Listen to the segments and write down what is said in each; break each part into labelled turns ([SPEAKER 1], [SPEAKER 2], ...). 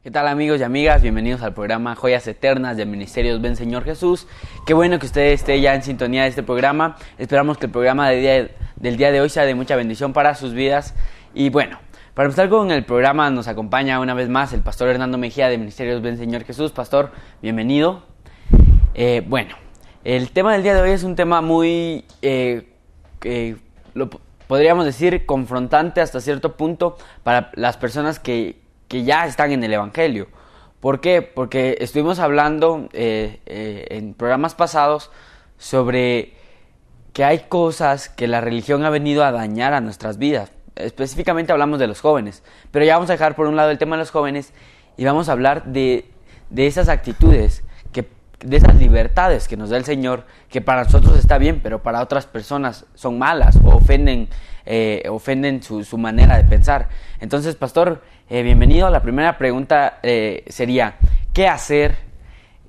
[SPEAKER 1] ¿Qué tal, amigos y amigas? Bienvenidos al programa Joyas Eternas de Ministerios Ven Señor Jesús. Qué bueno que usted esté ya en sintonía de este programa. Esperamos que el programa del día de hoy sea de mucha bendición para sus vidas. Y bueno, para empezar con el programa nos acompaña una vez más el pastor Hernando Mejía de Ministerios Ven Señor Jesús. Pastor, bienvenido. Bueno, el tema del día de hoy es un tema muy, podríamos decir, confrontante hasta cierto punto para las personas que ya están en el Evangelio. ¿Por qué? Porque estuvimos hablando en programas pasados sobre que hay cosas que la religión ha venido a dañar a nuestras vidas. Específicamente hablamos de los jóvenes, pero ya vamos a dejar por un lado el tema de los jóvenes y vamos a hablar de esas actitudes, de esas libertades que nos da el Señor, que para nosotros está bien, pero para otras personas son malas o ofenden su manera de pensar. Entonces, pastor, bienvenido. La primera pregunta sería, ¿qué hacer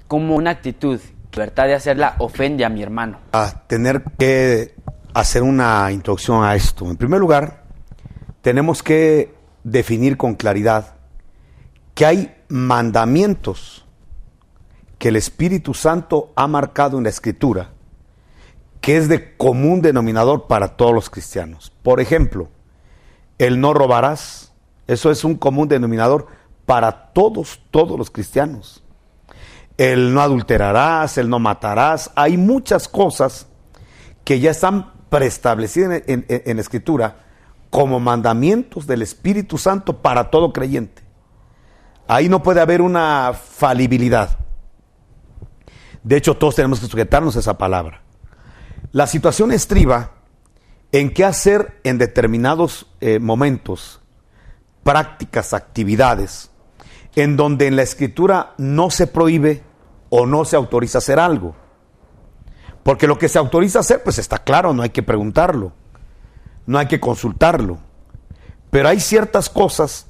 [SPEAKER 1] como una actitud? Libertad de hacerla ofende a mi hermano.
[SPEAKER 2] A tener que hacer una introducción a esto. En primer lugar, tenemos que definir con claridad que hay mandamientos que el Espíritu Santo ha marcado en la Escritura, que es de común denominador para todos los cristianos. Por ejemplo, el no robarás, eso es un común denominador para todos los cristianos. El no adulterarás, el no matarás, hay muchas cosas que ya están preestablecidas en la Escritura como mandamientos del Espíritu Santo para todo creyente. Ahí no puede haber una falibilidad. De hecho, todos tenemos que sujetarnos a esa palabra. La situación estriba en qué hacer en determinados momentos, prácticas, actividades, en donde en la Escritura no se prohíbe o no se autoriza hacer algo. Porque lo que se autoriza hacer, pues está claro, no hay que preguntarlo, no hay que consultarlo. Pero hay ciertas cosas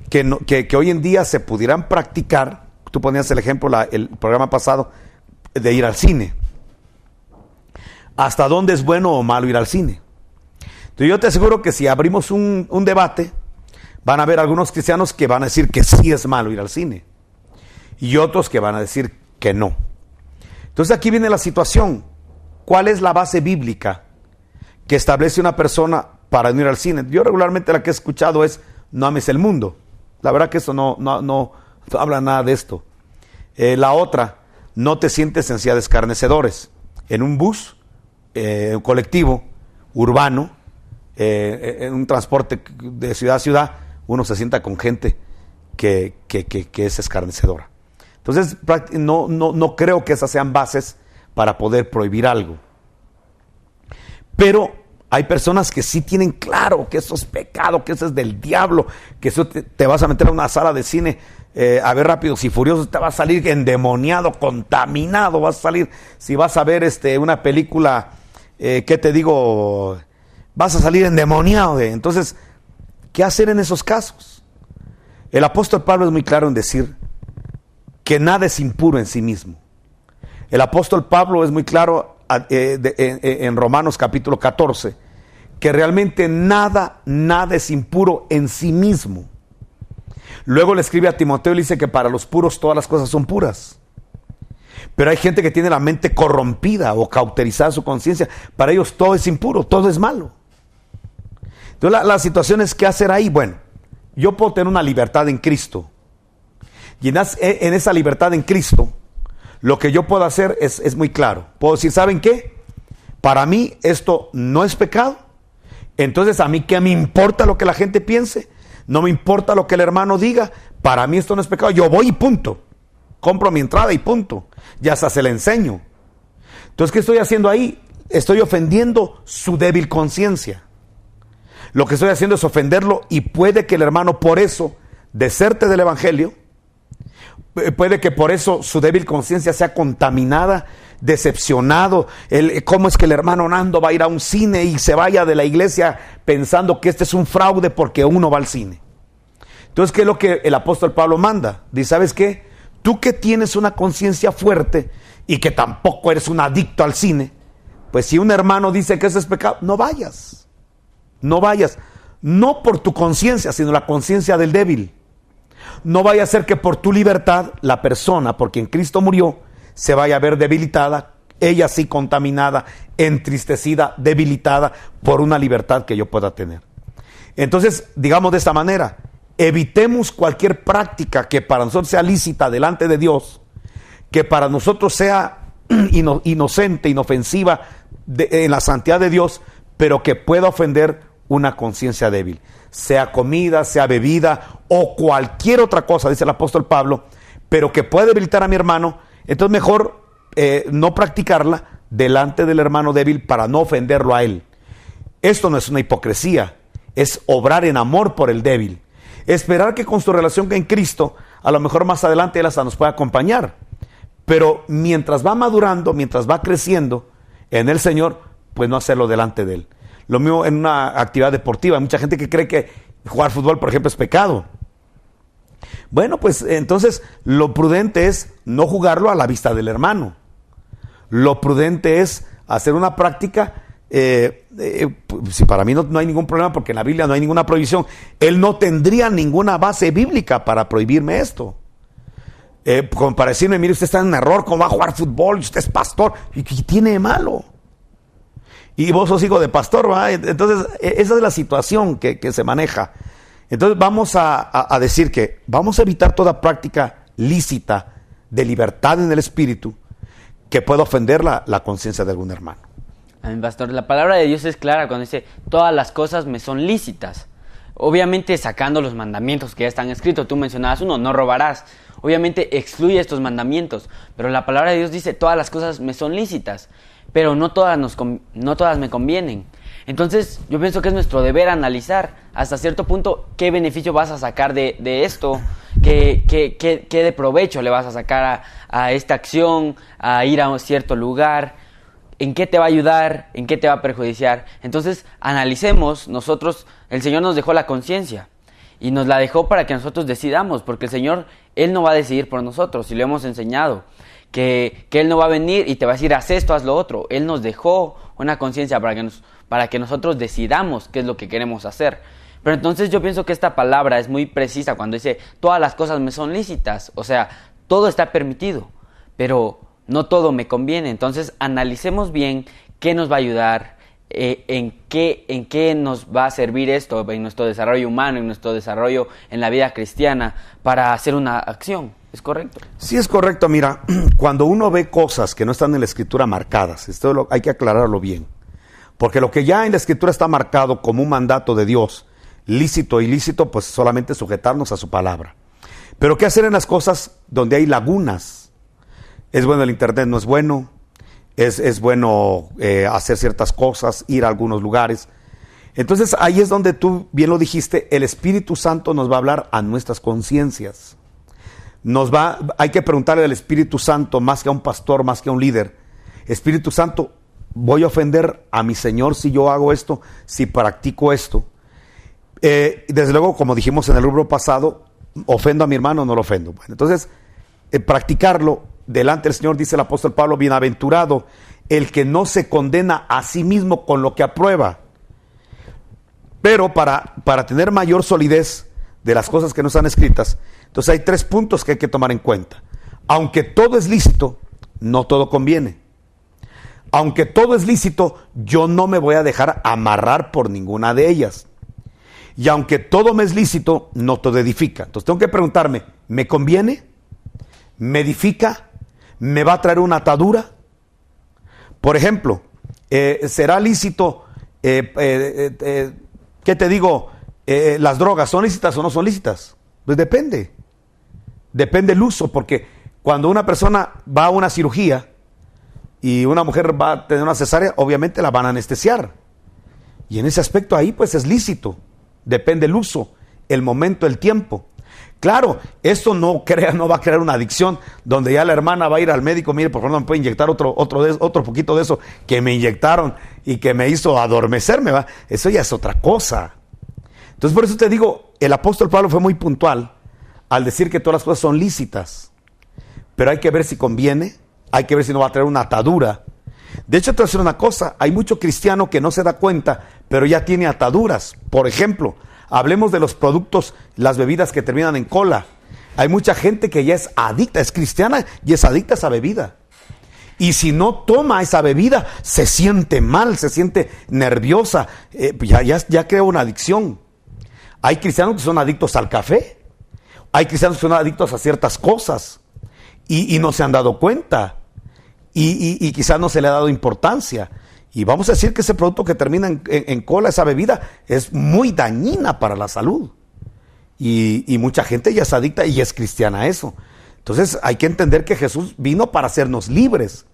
[SPEAKER 2] que hoy en día se pudieran practicar. Tú ponías el ejemplo el programa pasado de ir al cine. ¿Hasta dónde es bueno o malo ir al cine? Entonces yo te aseguro que si abrimos un debate, van a haber algunos cristianos que van a decir que sí es malo ir al cine y otros que van a decir que no. Entonces aquí viene la situación. ¿Cuál es la base bíblica que establece una persona para no ir al cine? Yo regularmente la que he escuchado es no ames el mundo. La verdad que eso no habla nada de esto. La otra, no te sientes en silla de escarnecedores. En un bus, un colectivo, urbano, en un transporte de ciudad a ciudad, uno se sienta con gente que es escarnecedora. Entonces, no creo que esas sean bases para poder prohibir algo. Pero hay personas que sí tienen claro que eso es pecado, que eso es del diablo, que eso te vas a meter a una sala de cine a ver Rápidos y Furiosos, te vas a salir endemoniado, contaminado, vas a salir, si vas a ver una película, ¿qué te digo? Vas a salir endemoniado. Entonces, ¿qué hacer en esos casos? El apóstol Pablo es muy claro en decir que nada es impuro en sí mismo. El apóstol Pablo es muy claro en Romanos capítulo 14, que realmente nada es impuro en sí mismo. Luego le escribe a Timoteo y le dice que para los puros todas las cosas son puras. Pero hay gente que tiene la mente corrompida o cauterizada su conciencia. Para ellos todo es impuro, todo es malo. Entonces la situación es ¿qué hacer ahí? Bueno, yo puedo tener una libertad en Cristo. Y en esa libertad en Cristo, lo que yo puedo hacer es muy claro. Puedo decir, ¿saben qué? Para mí esto no es pecado. Entonces, ¿a mí qué me importa lo que la gente piense? No me importa lo que el hermano diga. Para mí esto no es pecado. Yo voy y punto. Compro mi entrada y punto. Ya hasta se le enseño. Entonces, ¿qué estoy haciendo ahí? Estoy ofendiendo su débil conciencia. Lo que estoy haciendo es ofenderlo y puede que el hermano por eso deserte del evangelio. Puede que por eso su débil conciencia sea contaminada, decepcionado. ¿Cómo es que el hermano Nando va a ir a un cine y se vaya de la iglesia pensando que este es un fraude porque uno va al cine? Entonces, ¿qué es lo que el apóstol Pablo manda? Dice, ¿sabes qué? Tú que tienes una conciencia fuerte y que tampoco eres un adicto al cine, pues si un hermano dice que eso es pecado, no vayas. No vayas. No por tu conciencia, sino la conciencia del débil. No vaya a ser que por tu libertad la persona por quien Cristo murió se vaya a ver debilitada, ella sí contaminada, entristecida, debilitada por una libertad que yo pueda tener. Entonces, digamos de esta manera, evitemos cualquier práctica que para nosotros sea lícita delante de Dios, que para nosotros sea inocente, inofensiva en la santidad de Dios, pero que pueda ofender una conciencia débil, sea comida, sea bebida o cualquier otra cosa, dice el apóstol Pablo, pero que puede debilitar a mi hermano. Entonces mejor no practicarla delante del hermano débil para no ofenderlo a él. Esto no es una hipocresía, es obrar en amor por el débil, esperar que con su relación en Cristo a lo mejor más adelante él hasta nos pueda acompañar, pero mientras va madurando, mientras va creciendo en el Señor, pues no hacerlo delante de él. Lo mismo en una actividad deportiva. Hay mucha gente que cree que jugar fútbol, por ejemplo, es pecado. Bueno, pues entonces lo prudente es no jugarlo a la vista del hermano. Lo prudente es hacer una práctica, si para mí no hay ningún problema, porque en la Biblia no hay ninguna prohibición. Él no tendría ninguna base bíblica para prohibirme esto. Como para decirme, mire, usted está en error, ¿cómo va a jugar fútbol? Usted es pastor. ¿Y qué tiene de malo? Y vos sos hijo de pastor, ¿verdad? Entonces, esa es la situación que se maneja. Entonces, vamos a decir que vamos a evitar toda práctica lícita de libertad en el espíritu que pueda ofender la conciencia de algún hermano.
[SPEAKER 1] Amén, pastor. La palabra de Dios es clara cuando dice, todas las cosas me son lícitas. Obviamente sacando los mandamientos que ya están escritos. Tú mencionabas uno, no robarás. Obviamente excluye estos mandamientos, pero la palabra de Dios dice, todas las cosas me son lícitas, pero no todas me convienen. Entonces yo pienso que es nuestro deber analizar hasta cierto punto qué beneficio vas a sacar de esto, qué de provecho le vas a sacar a esta acción, a ir a un cierto lugar, en qué te va a ayudar, en qué te va a perjudiciar. Entonces analicemos. Nosotros, el Señor nos dejó la conciencia y nos la dejó para que nosotros decidamos, porque el Señor, Él no va a decidir por nosotros, y lo hemos enseñado. Que Él no va a venir y te va a decir, haz esto, haz lo otro. Él nos dejó una conciencia para que nosotros decidamos qué es lo que queremos hacer. Pero entonces yo pienso que esta palabra es muy precisa cuando dice, todas las cosas me son lícitas. O sea, todo está permitido, pero no todo me conviene. Entonces analicemos bien qué nos va a ayudar, en qué nos va a servir esto en nuestro desarrollo humano, en nuestro desarrollo en la vida cristiana, para hacer una acción. ¿Es correcto?
[SPEAKER 2] Sí, es correcto. Mira, cuando uno ve cosas que no están en la Escritura marcadas, esto hay que aclararlo bien, porque lo que ya en la Escritura está marcado como un mandato de Dios, lícito e ilícito, pues solamente sujetarnos a su palabra. Pero ¿qué hacer en las cosas donde hay lagunas? ¿Es bueno el internet? ¿No es bueno? ¿Es bueno hacer ciertas cosas, ir a algunos lugares? Entonces ahí es donde tú bien lo dijiste, el Espíritu Santo nos va a hablar a nuestras conciencias. Hay que preguntarle al Espíritu Santo, más que a un pastor, más que a un líder: Espíritu Santo, ¿voy a ofender a mi Señor si yo hago esto, si practico esto? Desde luego, como dijimos en el rubro pasado, ¿ofendo a mi hermano o no lo ofendo? Bueno, entonces, practicarlo delante del Señor, dice el apóstol Pablo, bienaventurado el que no se condena a sí mismo con lo que aprueba. Pero para tener mayor solidez de las cosas que no están escritas, entonces hay 3 puntos que hay que tomar en cuenta. Aunque todo es lícito, no todo conviene. Aunque todo es lícito, yo no me voy a dejar amarrar por ninguna de ellas. Y aunque todo me es lícito, no todo edifica. Entonces tengo que preguntarme, ¿me conviene? ¿Me edifica? ¿Me va a traer una atadura? Por ejemplo, ¿será lícito, qué te digo, las drogas son lícitas o no son lícitas? Pues depende el uso, porque cuando una persona va a una cirugía y una mujer va a tener una cesárea, obviamente la van a anestesiar, y en ese aspecto ahí pues es lícito. Depende el uso, el momento, el tiempo. Claro, esto no va a crear una adicción donde ya la hermana va a ir al médico, mire, por favor, no me puede inyectar otro poquito de eso que me inyectaron y que me hizo adormecerme, ¿va? Eso ya es otra cosa. Entonces, por eso te digo, el apóstol Pablo fue muy puntual al decir que todas las cosas son lícitas, pero hay que ver si conviene, hay que ver si no va a traer una atadura. De hecho, te voy a decir una cosa, hay mucho cristiano que no se da cuenta, pero ya tiene ataduras. Por ejemplo, Hablemos de los productos, las bebidas que terminan en cola. Hay mucha gente que ya es adicta, es cristiana y es adicta a esa bebida. Y si no toma esa bebida, se siente mal, se siente nerviosa, ya crea una adicción. Hay cristianos que son adictos al café, hay cristianos que son adictos a ciertas cosas y no se han dado cuenta y quizás no se le ha dado importancia. Y vamos a decir que ese producto que termina en cola, esa bebida, es muy dañina para la salud. Y mucha gente ya es adicta y es cristiana a eso. Entonces hay que entender que Jesús vino para hacernos libres.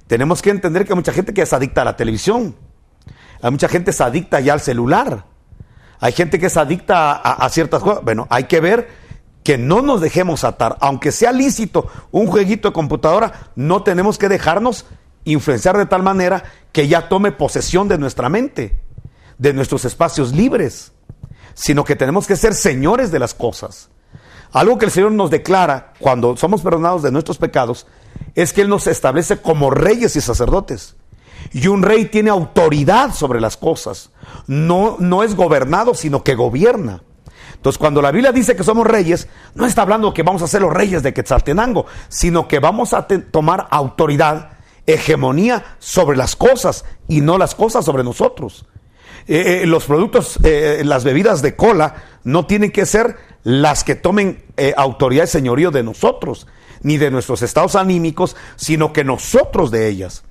[SPEAKER 2] Tenemos que entender que hay mucha gente que es adicta a la televisión. Hay mucha gente que es adicta ya al celular. Hay gente que es adicta a ciertas cosas. Bueno, hay que ver que no nos dejemos atar. Aunque sea lícito un jueguito de computadora, no tenemos que dejarnos influenciar de tal manera que ya tome posesión de nuestra mente, de nuestros espacios libres, sino que tenemos que ser señores de las cosas. Algo que el Señor nos declara cuando somos perdonados de nuestros pecados es que Él nos establece como reyes y sacerdotes. Y un rey tiene autoridad sobre las cosas. No es gobernado, sino que gobierna. Entonces, cuando la Biblia dice que somos reyes, no está hablando que vamos a ser los reyes de Quetzaltenango, sino que vamos a tomar autoridad, hegemonía sobre las cosas y no las cosas sobre nosotros. Los productos, las bebidas de cola no tienen que ser las que tomen autoridad y señorío de nosotros, ni de nuestros estados anímicos, sino que nosotros de ellas.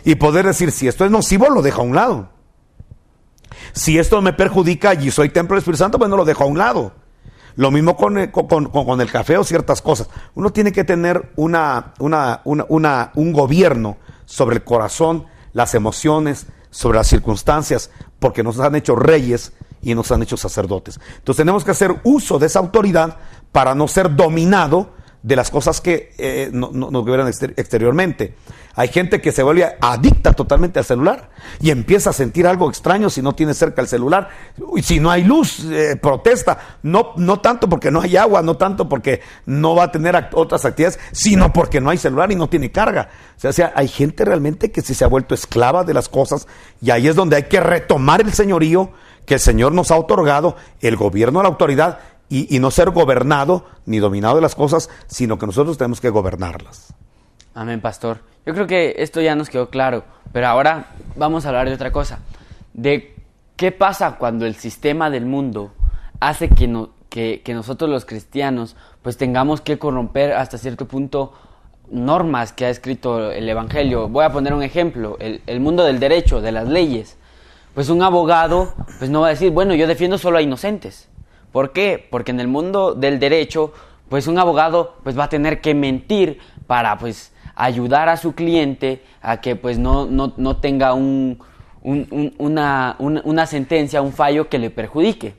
[SPEAKER 2] Y poder decir, si esto es nocivo, lo dejo a un lado. Si esto me perjudica y soy templo del Espíritu Santo, pues no lo dejo a un lado. Lo mismo con el café o ciertas cosas. Uno tiene que tener un gobierno sobre el corazón, las emociones, sobre las circunstancias, porque nos han hecho reyes y nos han hecho sacerdotes. Entonces tenemos que hacer uso de esa autoridad para no ser dominado de las cosas que nos gobiernan exteriormente. Hay gente que se vuelve adicta totalmente al celular y empieza a sentir algo extraño si no tiene cerca el celular. Y si no hay luz, protesta. No tanto porque no hay agua, no tanto porque no va a tener otras actividades, sino porque no hay celular y no tiene carga. O sea, hay gente realmente que se ha vuelto esclava de las cosas, y ahí es donde hay que retomar el señorío que el Señor nos ha otorgado, el gobierno, la autoridad, y no ser gobernado ni dominado de las cosas, sino que nosotros tenemos que gobernarlas.
[SPEAKER 1] Amén, pastor. Yo creo que esto ya nos quedó claro, pero ahora vamos a hablar de otra cosa. De qué pasa cuando el sistema del mundo hace que nosotros los cristianos pues tengamos que corromper hasta cierto punto normas que ha escrito el Evangelio. Voy a poner un ejemplo, el mundo del derecho, de las leyes. Pues un abogado pues no va a decir, bueno, yo defiendo solo a inocentes. ¿Por qué? Porque en el mundo del derecho, pues un abogado pues va a tener que mentir para pues ayudar a su cliente a que pues no tenga una sentencia, un fallo que le perjudique.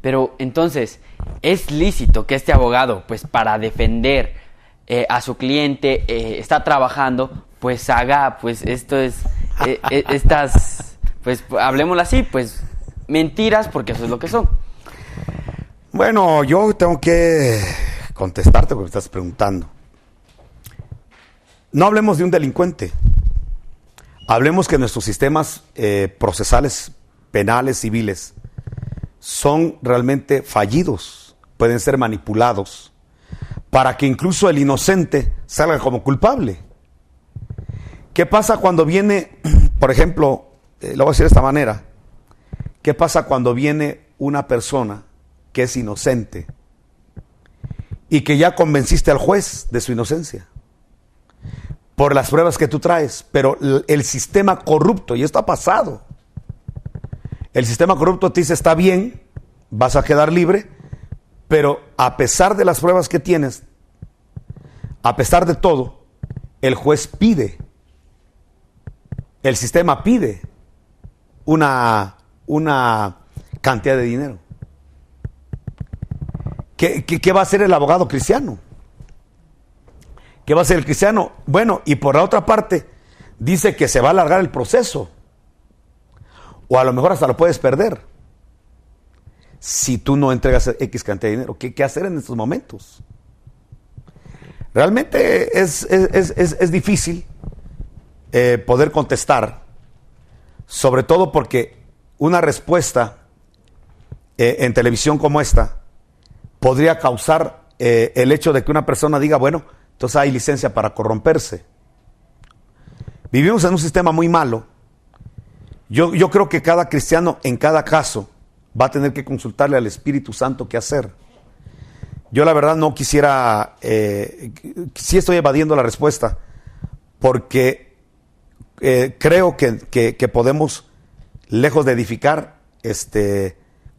[SPEAKER 1] Pero entonces, es lícito que este abogado, pues para defender a su cliente, está trabajando, pues haga, pues estas, pues hablemoslo así, pues mentiras, porque eso es lo que son.
[SPEAKER 2] Bueno, yo tengo que contestarte porque me estás preguntando. No hablemos de un delincuente. Hablemos que nuestros sistemas procesales, penales, civiles, son realmente fallidos, pueden ser manipulados, para que incluso el inocente salga como culpable. ¿Qué pasa cuando viene, por ejemplo, lo voy a decir de esta manera, qué pasa cuando viene una persona que es inocente y que ya convenciste al juez de su inocencia por las pruebas que tú traes, pero el sistema corrupto, y esto ha pasado, el sistema corrupto te dice, está bien, vas a quedar libre, pero a pesar de las pruebas que tienes, a pesar de todo, el juez pide, el sistema pide una cantidad de dinero. ¿Qué va a hacer el abogado cristiano? ¿Qué va a hacer el cristiano? Bueno, y por la otra parte, dice que se va a alargar el proceso. O a lo mejor hasta lo puedes perder. Si tú no entregas X cantidad de dinero. ¿Qué hacer en estos momentos? Realmente es difícil poder contestar. Sobre todo porque una respuesta en televisión como esta podría causar el hecho de que una persona diga, bueno, entonces hay licencia para corromperse. Vivimos en un sistema muy malo. Yo creo que cada cristiano en cada caso va a tener que consultarle al Espíritu Santo qué hacer. Yo la verdad no quisiera, sí estoy evadiendo la respuesta, porque creo que podemos, lejos de edificar,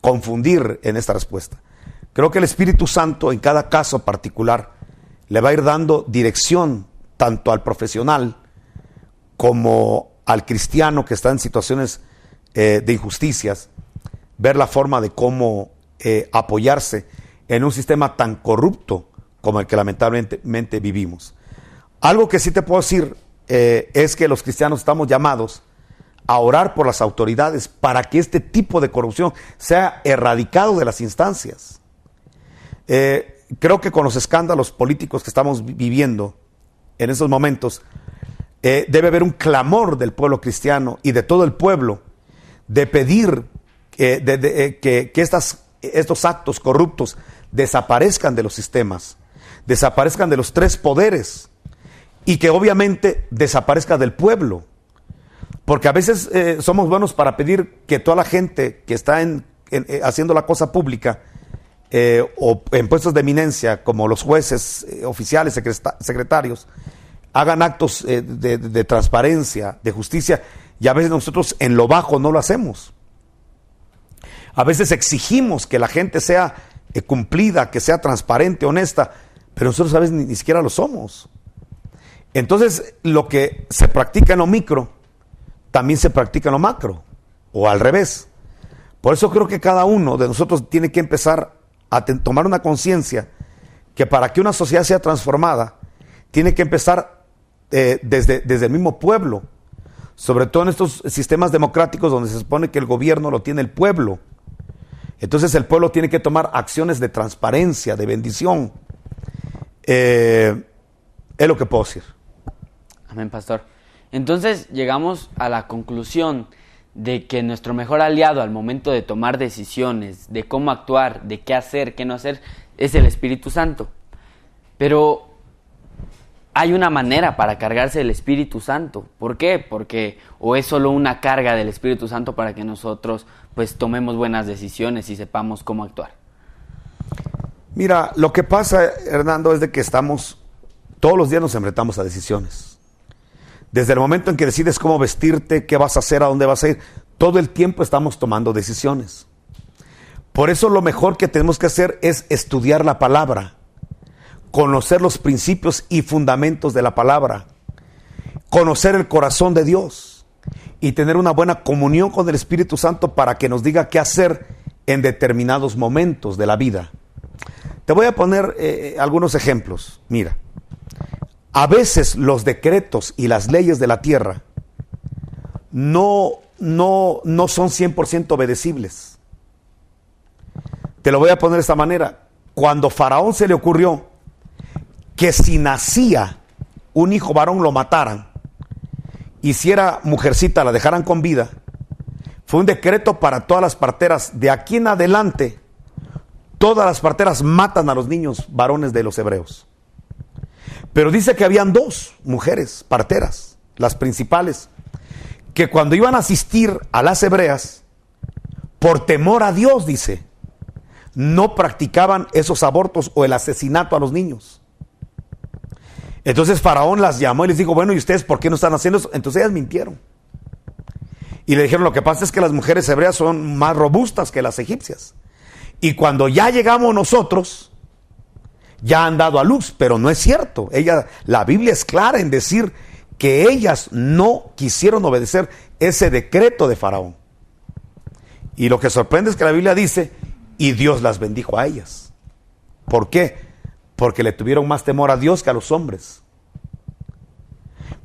[SPEAKER 2] confundir en esta respuesta. Creo que el Espíritu Santo en cada caso particular le va a ir dando dirección tanto al profesional como al cristiano que está en situaciones de injusticias, ver la forma de cómo apoyarse en un sistema tan corrupto como el que lamentablemente vivimos. Algo que sí te puedo decir es que los cristianos estamos llamados a orar por las autoridades para que este tipo de corrupción sea erradicado de las instancias. Creo que con los escándalos políticos que estamos viviendo en estos momentos, debe haber un clamor del pueblo cristiano y de todo el pueblo de pedir que estos actos corruptos desaparezcan de los sistemas, desaparezcan de los tres poderes y que obviamente desaparezca del pueblo. Porque a veces somos buenos para pedir que toda la gente que está haciendo la cosa pública o en puestos de eminencia, como los jueces, oficiales, secretarios, hagan actos de transparencia, de justicia, y a veces nosotros en lo bajo no lo hacemos. A veces exigimos que la gente sea cumplida, que sea transparente, honesta, pero nosotros a veces ni siquiera lo somos. Entonces, lo que se practica en lo micro, también se practica en lo macro, o al revés. Por eso creo que cada uno de nosotros tiene que empezar a tomar una conciencia que para que una sociedad sea transformada, tiene que empezar desde el mismo pueblo, sobre todo en estos sistemas democráticos donde se supone que el gobierno lo tiene el pueblo. Entonces el pueblo tiene que tomar acciones de transparencia, de bendición. Es lo que puedo decir.
[SPEAKER 1] Amén, pastor. Entonces llegamos a la conclusión de que nuestro mejor aliado al momento de tomar decisiones, de cómo actuar, de qué hacer, qué no hacer, es el Espíritu Santo. Pero hay una manera para cargarse del Espíritu Santo. ¿Por qué? Porque o es solo una carga del Espíritu Santo para que nosotros pues tomemos buenas decisiones y sepamos cómo actuar.
[SPEAKER 2] Mira, lo que pasa, Hernando, es de que todos los días nos enfrentamos a decisiones. Desde el momento en que decides cómo vestirte, qué vas a hacer, a dónde vas a ir, todo el tiempo estamos tomando decisiones. Por eso lo mejor que tenemos que hacer es estudiar la palabra, conocer los principios y fundamentos de la palabra, conocer el corazón de Dios y tener una buena comunión con el Espíritu Santo para que nos diga qué hacer en determinados momentos de la vida. Te voy a poner algunos ejemplos. Mira, a veces los decretos y las leyes de la tierra no son 100% obedecibles. Te lo voy a poner de esta manera. Cuando Faraón se le ocurrió que si nacía un hijo varón lo mataran, y si era mujercita la dejaran con vida, fue un decreto para todas las parteras. De aquí en adelante, todas las parteras matan a los niños varones de los hebreos. Pero dice que habían dos mujeres parteras, las principales, que cuando iban a asistir a las hebreas, por temor a Dios, dice, no practicaban esos abortos o el asesinato a los niños. Entonces Faraón las llamó y les dijo, bueno, ¿y ustedes por qué no están haciendo eso? Entonces ellas mintieron. Y le dijeron, lo que pasa es que las mujeres hebreas son más robustas que las egipcias. Y cuando ya llegamos nosotros, ya han dado a luz, pero no es cierto. La Biblia es clara en decir que ellas no quisieron obedecer ese decreto de Faraón. Y lo que sorprende es que la Biblia dice, y Dios las bendijo a ellas. ¿Por qué? Porque le tuvieron más temor a Dios que a los hombres.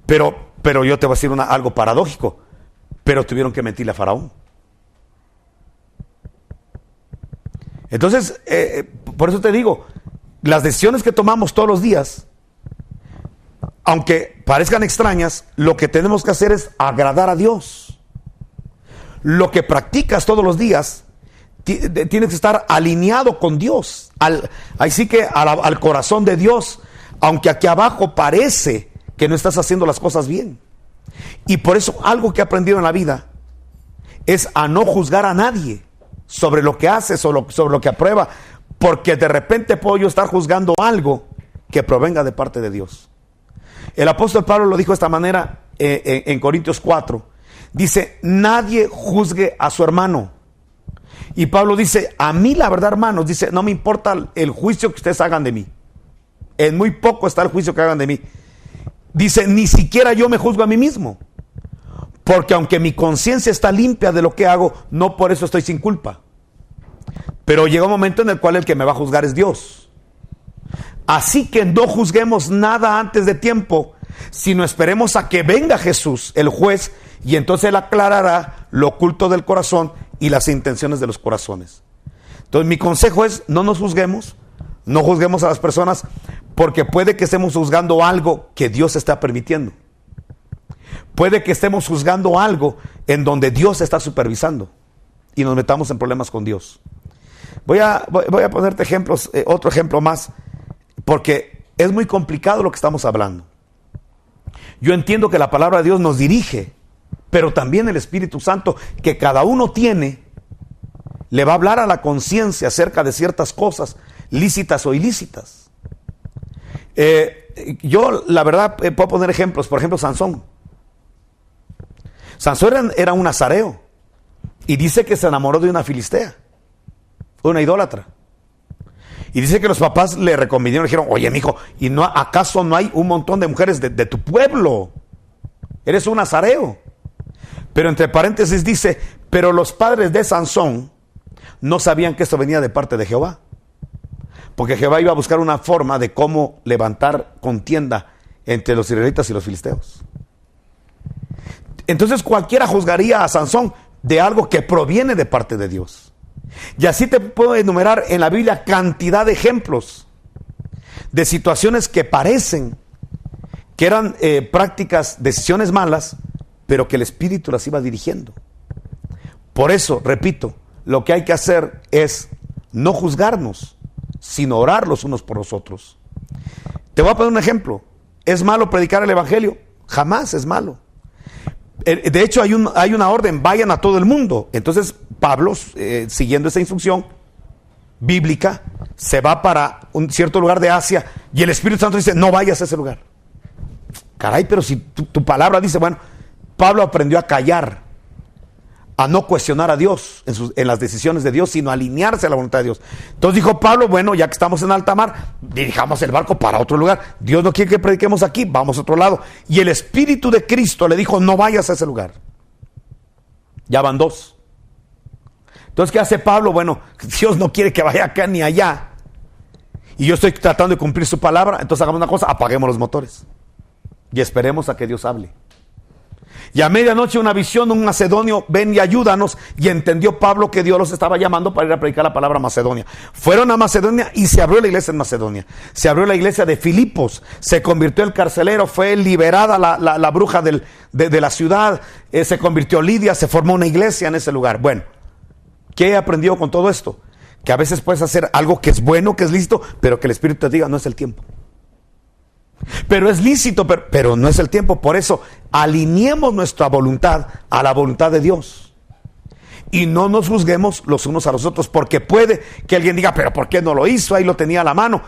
[SPEAKER 2] Pero yo te voy a decir algo paradójico, pero tuvieron que mentirle a Faraón. Entonces, por eso te digo, las decisiones que tomamos todos los días, aunque parezcan extrañas, lo que tenemos que hacer es agradar a Dios. Lo que practicas todos los días tienes que estar alineado con Dios, ahí sí que al corazón de Dios, aunque aquí abajo parece que no estás haciendo las cosas bien. Y por eso algo que he aprendido en la vida es a no juzgar a nadie sobre lo que hace, sobre lo que aprueba, porque de repente puedo yo estar juzgando algo que provenga de parte de Dios. El apóstol Pablo lo dijo de esta manera en Corintios 4. Dice, nadie juzgue a su hermano. Y Pablo dice, a mí la verdad, hermanos, dice, no me importa el juicio que ustedes hagan de mí. En muy poco está el juicio que hagan de mí. Dice, ni siquiera yo me juzgo a mí mismo. Porque aunque mi conciencia está limpia de lo que hago, no por eso estoy sin culpa. Pero llega un momento en el cual el que me va a juzgar es Dios. Así que no juzguemos nada antes de tiempo, sino esperemos a que venga Jesús, el juez, y entonces Él aclarará lo oculto del corazón y las intenciones de los corazones. Entonces mi consejo es, no nos juzguemos, no juzguemos a las personas, porque puede que estemos juzgando algo que Dios está permitiendo. Puede que estemos juzgando algo en donde Dios está supervisando y nos metamos en problemas con Dios. Voy a ponerte ejemplos, otro ejemplo más, porque es muy complicado lo que estamos hablando. Yo entiendo que la palabra de Dios nos dirige, pero también el Espíritu Santo que cada uno tiene, le va a hablar a la conciencia acerca de ciertas cosas, lícitas o ilícitas. Yo, la verdad, puedo poner ejemplos. Por ejemplo, Sansón. Sansón era un nazareo y dice que se enamoró de una filistea, una idólatra. Y dice que los papás le recomendieron, le dijeron, oye, mijo, ¿y no, acaso no hay un montón de mujeres de tu pueblo? Eres un nazareo. Pero entre paréntesis dice, pero los padres de Sansón no sabían que esto venía de parte de Jehová. Porque Jehová iba a buscar una forma de cómo levantar contienda entre los israelitas y los filisteos. Entonces cualquiera juzgaría a Sansón de algo que proviene de parte de Dios. Y así te puedo enumerar en la Biblia cantidad de ejemplos de situaciones que parecen que eran prácticas, decisiones malas, pero que el Espíritu las iba dirigiendo. Por eso, repito, lo que hay que hacer es no juzgarnos, sino orar los unos por los otros. Te voy a poner un ejemplo. ¿Es malo predicar el Evangelio? Jamás es malo. De hecho, hay una orden, vayan a todo el mundo. Entonces, Pablo, siguiendo esa instrucción bíblica, se va para un cierto lugar de Asia y el Espíritu Santo dice, no vayas a ese lugar. Caray, pero si tu palabra dice, bueno, Pablo aprendió a callar, a no cuestionar a Dios en las decisiones de Dios, sino a alinearse a la voluntad de Dios. Entonces dijo Pablo, bueno, ya que estamos en alta mar, dirijamos el barco para otro lugar. Dios no quiere que prediquemos aquí, vamos a otro lado. Y el Espíritu de Cristo le dijo, no vayas a ese lugar. Ya van dos. Entonces, ¿qué hace Pablo? Bueno, Dios no quiere que vaya acá ni allá. Y yo estoy tratando de cumplir su palabra. Entonces hagamos una cosa, apaguemos los motores. Y esperemos a que Dios hable. Y a medianoche una visión, un macedonio, ven y ayúdanos. Y entendió Pablo que Dios los estaba llamando para ir a predicar la palabra a Macedonia. Fueron a Macedonia y se abrió la iglesia en Macedonia. Se abrió la iglesia de Filipos. Se convirtió el carcelero, fue liberada la bruja de la ciudad. Se convirtió Lidia, se formó una iglesia en ese lugar. Bueno, ¿qué he aprendido con todo esto? Que a veces puedes hacer algo que es bueno, que es lícito, pero que el Espíritu te diga, no es el tiempo. Pero es lícito, pero no es el tiempo. Por eso alineemos nuestra voluntad a la voluntad de Dios y no nos juzguemos los unos a los otros, porque puede que alguien diga, pero ¿por qué no lo hizo? Ahí lo tenía a la mano.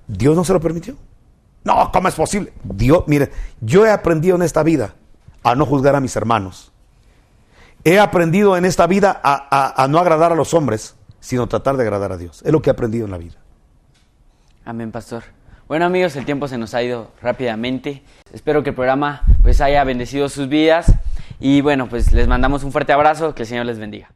[SPEAKER 2] Dios no se lo permitió. No, ¿cómo es posible? Dios, mire, yo he aprendido en esta vida a no juzgar a mis hermanos. He aprendido en esta vida a no agradar a los hombres, sino tratar de agradar a Dios. Es lo que he aprendido en la vida.
[SPEAKER 1] Amén, pastor. Bueno, amigos, el tiempo se nos ha ido rápidamente. Espero que el programa pues haya bendecido sus vidas y bueno, pues les mandamos un fuerte abrazo, que el Señor les bendiga.